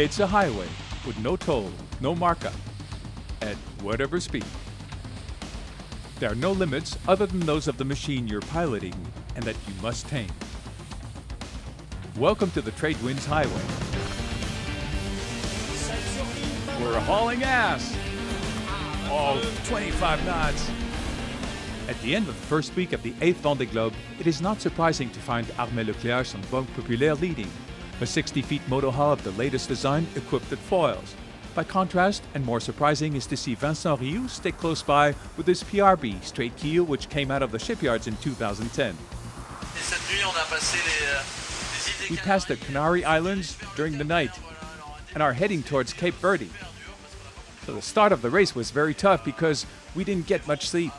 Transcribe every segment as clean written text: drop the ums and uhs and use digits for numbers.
It's a highway with no toll, no markup, at whatever speed. There are no limits other than those of the machine you're piloting and that you must tame. Welcome to the Trade Winds Highway. We're hauling ass! All 25 knots. At the end of the first week of the 8th Vendée Globe, it is not surprising to find Armel Leclerc and Banque Populaire leading, a 60-feet motor hull of the latest design equipped with foils. By contrast, and more surprising, is to see Vincent Rioux stay close by with his PRB straight keel, which came out of the shipyards in 2010. We passed the Canary Islands during the night and are heading towards Cape Verde. So the start of the race was very tough because we didn't get much sleep.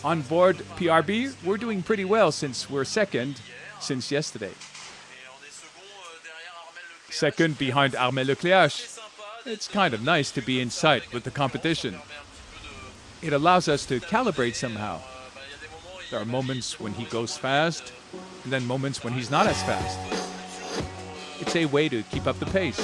On board PRB, we're doing pretty well since we're second since yesterday. Second behind Armel Leclerc. It's kind of nice to be in sight with the competition. It allows us to calibrate somehow. There are moments when he goes fast, and then moments when he's not as fast. It's a way to keep up the pace.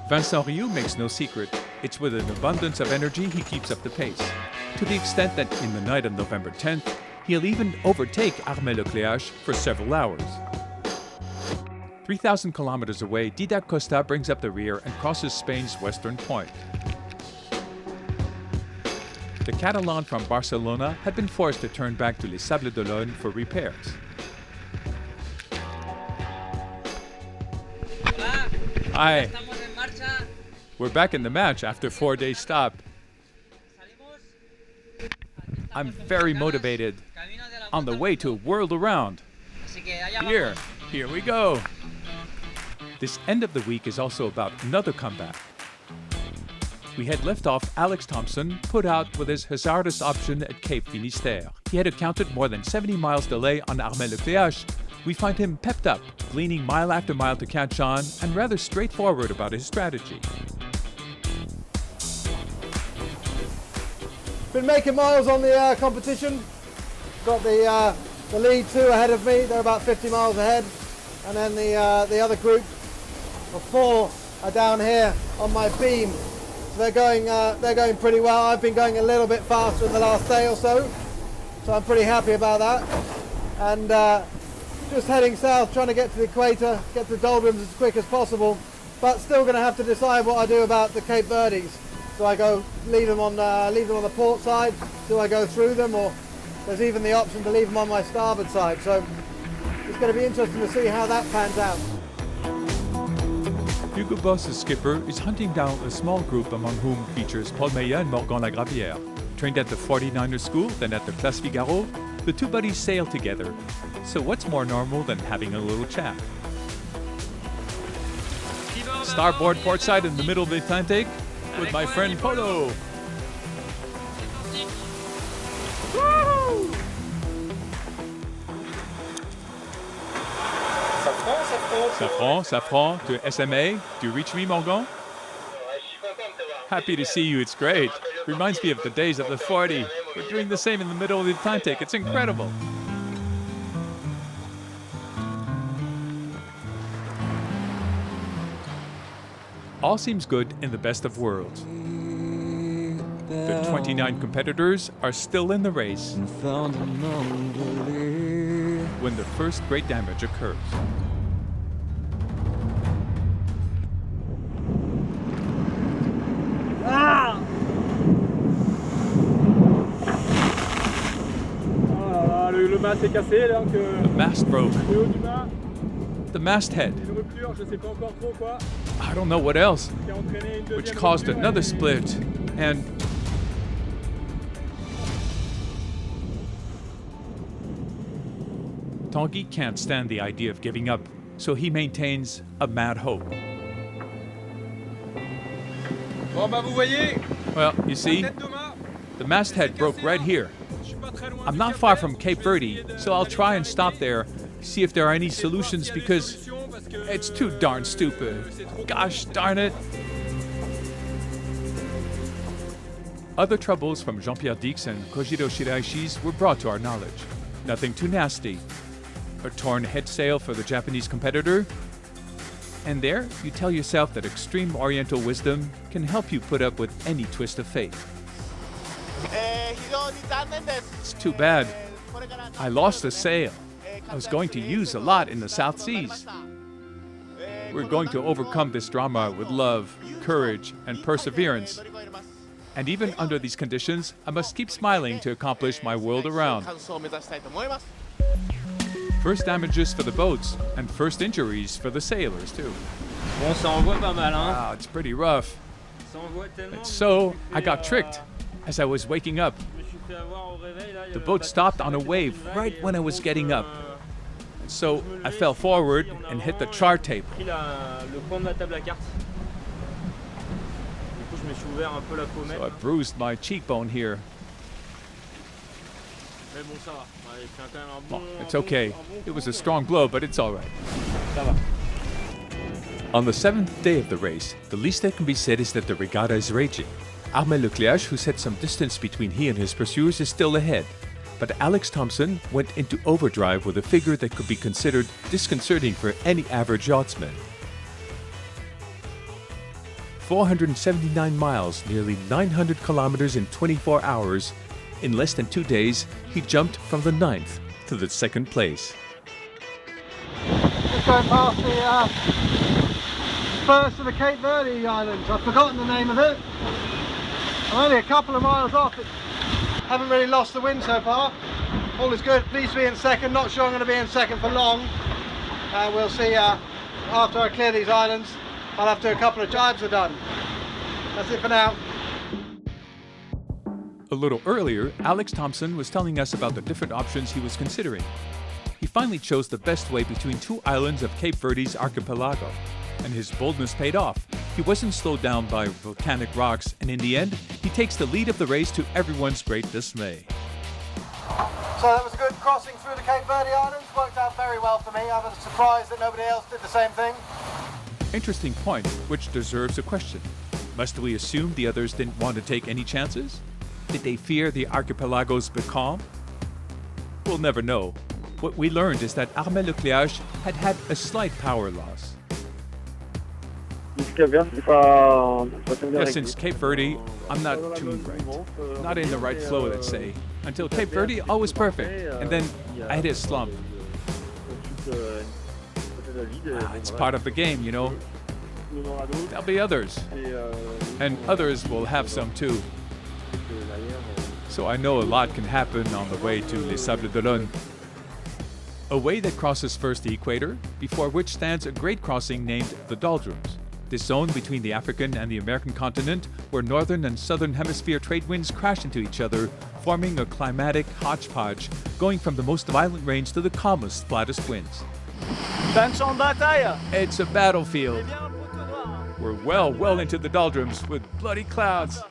Vincent Rioux makes no secret. It's with an abundance of energy he keeps up the pace, to the extent that in the night of November 10th, he'll even overtake Armel Leclerc for several hours. 3,000 kilometers away, Didac Costa brings up the rear and crosses Spain's western point. The Catalan from Barcelona had been forced to turn back to Les Sables d'Olonne for repairs. Hi. We're back in the match after 4 days stop. I'm very motivated. On the way to a world around. Here we go. This end of the week is also about another comeback. We had left off Alex Thompson, put out with his hazardous option at Cape Finisterre. He had accounted more than 70 miles delay on Armel Leclerc. We find him pepped up, gleaning mile after mile to catch on, and rather straightforward about his strategy. Been making miles on the competition. Got the lead two ahead of me. They're about 50 miles ahead, and then the other group of four are down here on my beam. So they're going pretty well. I've been going a little bit faster in the last day or so I'm pretty happy about that. And just heading south, trying to get to the equator, get to the doldrums as quick as possible, but still going to have to decide what I do about the Cape Verdes. Do I go leave them on the port side? Do I go through them, or there's even the option to leave them on my starboard side? So it's going to be interesting to see how that pans out. Hugo Boss's skipper is hunting down a small group among whom features Paul Meillat and Morgan Lagravière. Trained at the 49er school, then at the Classe Figaro, the two buddies sail together. So what's more normal than having a little chat? Starboard port side in the middle of the Atlantic with my friend Polo. Woo! Safran, to SMA. Do you reach me, Morgan? Happy to see you, it's great. Reminds me of the days of the 40. We're doing the same in the middle of the Atlantic, it's incredible. All seems good in the best of worlds. The 29 competitors are still in the race when the first great damage occurs. Ah! Oh là là, le mast est cassé, donc The mast broke. le haut du mât, The masthead. une rupture, je sais pas encore trop quoi, I don't know what else, qui a entraîné une which deuxième caused rupture, another et- split. And Tanguy can't stand the idea of giving up, so he maintains a mad hope. Bon bah vous voyez, Well, you see, tête de mât, the masthead broke right here. je suis pas très loin I'm du not Cap far Vert, from Cape je Verde, vais essayer so I'll try and stop d'arriver there, see if there are any et de voir solutions s'il y a des because solutions, parce que, it's too darn stupid. c'est trop Gosh darn it. Other troubles from Jean-Pierre Dix and Kojiro Shiraishi's were brought to our knowledge. Nothing too nasty. A torn head sail for the Japanese competitor, And there, you tell yourself that extreme Oriental wisdom can help you put up with any twist of fate. It's too bad. I lost a sail. I was going to use a lot in the South Seas. We're going to overcome this drama with love, courage, and perseverance. And even under these conditions, I must keep smiling to accomplish my world around. First damages for the boats, and first injuries for the sailors, too. Bon, ça envoie pas mal, hein? Wow, it's pretty rough. Ça envoie tellement. And so, I got tricked as I was waking up. Je me suis fait avoir au réveil, là, The boat stopped on a wave right when I was getting up. So, I fell forward and hit the chart table. J'ai pris le coin de la table à cartes. Du coup, je me suis ouvert un peu la pommette. So I bruised my cheekbone here. Mais bon, ça va. Ouais, j'ai pris quand même un bon. Well, it's okay. It was a strong blow, but it's all right. Ça va. On the seventh day of the race, the least that can be said is that the regatta is raging. Armel Leclerc, who set some distance between he and his pursuers, is still ahead. But Alex Thompson went into overdrive with a figure that could be considered disconcerting for any average yachtsman. 479 miles, nearly 900 kilometers in 24 hours. In less than 2 days, he jumped from the 9th to the 2nd place. Just going past the first of the Cape Verde Islands. I've forgotten the name of it. I'm only a couple of miles off it. Haven't really lost the wind so far. All is good. Pleased to be in second. Not sure I'm going to be in second for long. We'll see after I clear these islands. I'll have to a couple of jibes are done. That's it for now. A little earlier, Alex Thompson was telling us about the different options he was considering. He finally chose the best way between two islands of Cape Verde's archipelago, and his boldness paid off. He wasn't slowed down by volcanic rocks, and in the end, he takes the lead of the race to everyone's great dismay. So that was a good crossing through the Cape Verde Islands. Worked out very well for me. I was surprised that nobody else did the same thing. Interesting point, which deserves a question. Must we assume the others didn't want to take any chances? Did they fear the archipelago's becalm? We'll never know. What we learned is that Armel Leclerc had a slight power loss. Yeah, since Cape Verde, I'm not too right. Not in the right flow, let's say. Until Cape Verde, always perfect. And then I hit a slump. It's part of the game, you know. There'll be others. And others will have some too. So I know a lot can happen on the way to Les Sables d'Olonne. A way that crosses first the equator, before which stands a great crossing named the Doldrums. This zone between the African and the American continent, where northern and southern hemisphere trade winds crash into each other, forming a climatic hodgepodge, going from the most violent rains to the calmest, flattest winds. It's a battlefield. We're well into the doldrums with bloody clouds.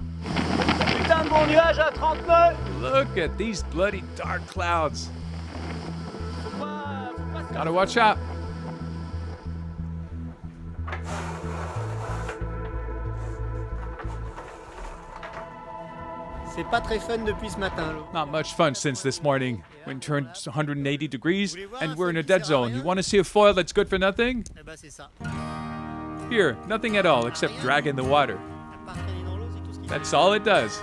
Look at these bloody dark clouds. Gotta watch out. C'est pas très fun depuis ce matin. Not much fun since this morning. Wind turned 180 degrees and we're in a dead zone. You want to see a foil that's good for nothing? Eh ben c'est ça. Here, nothing at all except drag in the water. Pas traîner dans l'eau, c'est tout ce qu'il That's all it does.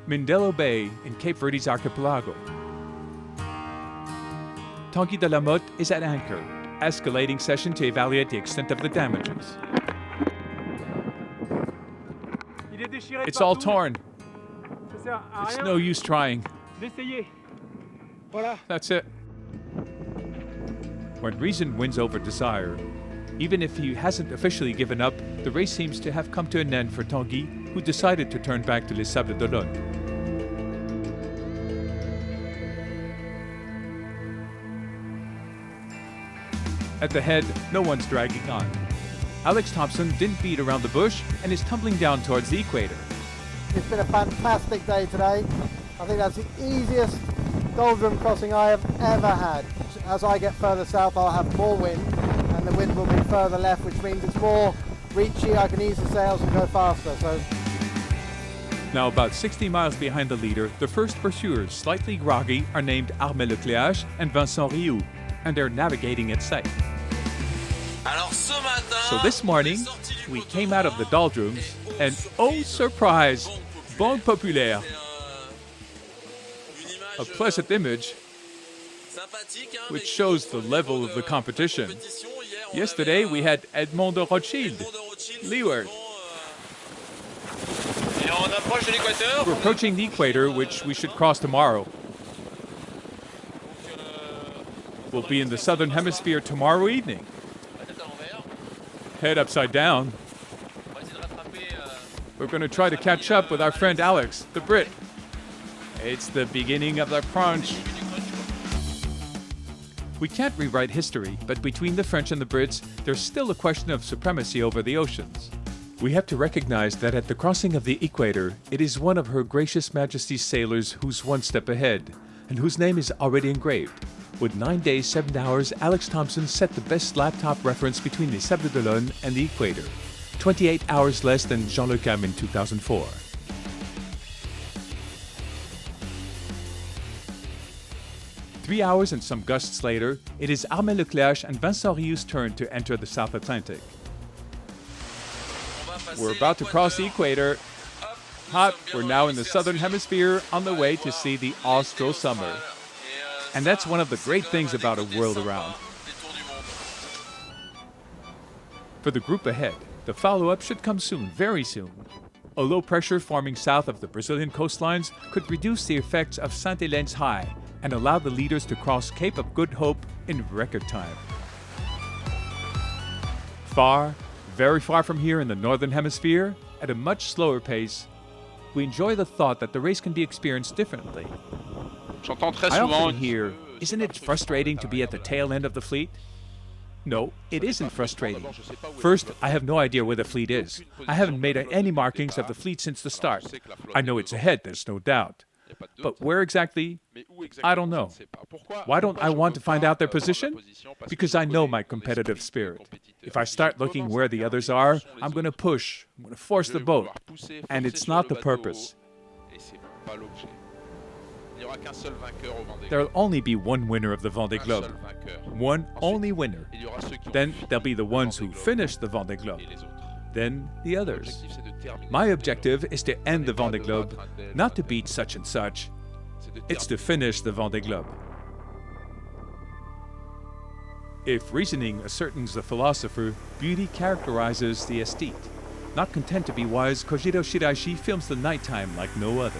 Mindelo Bay in Cape Verde's archipelago. Tanguy de la Motte is at anchor, escalating session to evaluate the extent of the damages. It's all torn. It's no use trying. That's it. When reason wins over desire, even if he hasn't officially given up, the race seems to have come to an end for Tanguy, who decided to turn back to Les Sables d'Olonne. At the head, no one's dragging on. Alex Thompson didn't beat around the bush and is tumbling down towards the equator. It's been a fantastic day today. I think that's the easiest doldrum crossing I have ever had. As I get further south, I'll have more wind, and the wind will be further left, which means it's more reachy. I can ease the sails and go faster. So, now about 60 miles behind the leader, the first pursuers, slightly groggy, are named Armel Leclerc and Vincent Rioux. and they're navigating at sight. So this morning, we came out of the doldrums, and oh surprise, Banque Populaire. A pleasant image, which shows the level of the competition. Yesterday, we had Edmond de Rothschild, leeward. We're approaching the equator, which we should cross tomorrow. We'll be in the southern hemisphere tomorrow evening. Head upside down. We're going to try to catch up with our friend Alex, the Brit. It's the beginning of the crunch. We can't rewrite history, but between the French and the Brits, there's still a question of supremacy over the oceans. We have to recognize that at the crossing of the equator, it is one of Her Gracious Majesty's sailors who's one step ahead, and whose name is already engraved. With 9 days, 7 hours, Alex Thompson set the best laptop reference between Les Sables d'Olonne and the equator. 28 hours less than Jean Le Cam in 2004. Three hours and some gusts later, it is Armand Leclerc and Vincent Rioux' turn to enter the South Atlantic. We're about to cross the equator. Hop, we're now in the southern hemisphere on the way to see the Austral summer. And that's one of the great things about a world around. For the group ahead, the follow-up should come soon, very soon. A low pressure forming south of the Brazilian coastlines could reduce the effects of St. Helene's High and allow the leaders to cross Cape of Good Hope in record time. Far, very far from here in the northern hemisphere, at a much slower pace, we enjoy the thought that the race can be experienced differently. I often hear, isn't it frustrating to be at the tail end of the fleet? No, it isn't frustrating. First, I have no idea where the fleet is. I haven't made any markings of the fleet since the start. I know it's ahead, there's no doubt. But where exactly? I don't know. Why don't I want to find out their position? Because I know my competitive spirit. If I start looking where the others are, I'm going to push, I'm going to force the boat. And it's not the purpose. There'll only be one winner of the Vendée Globe. One only winner. Then there'll be the ones who finish the Vendée Globe. Then the others. My objective is to end the Vendée Globe, not to beat such and such. It's to finish the Vendée Globe. If reasoning ascertains the philosopher, beauty characterizes the aesthete. Not content to be wise, Kojiro Shiraishi films the nighttime like no other.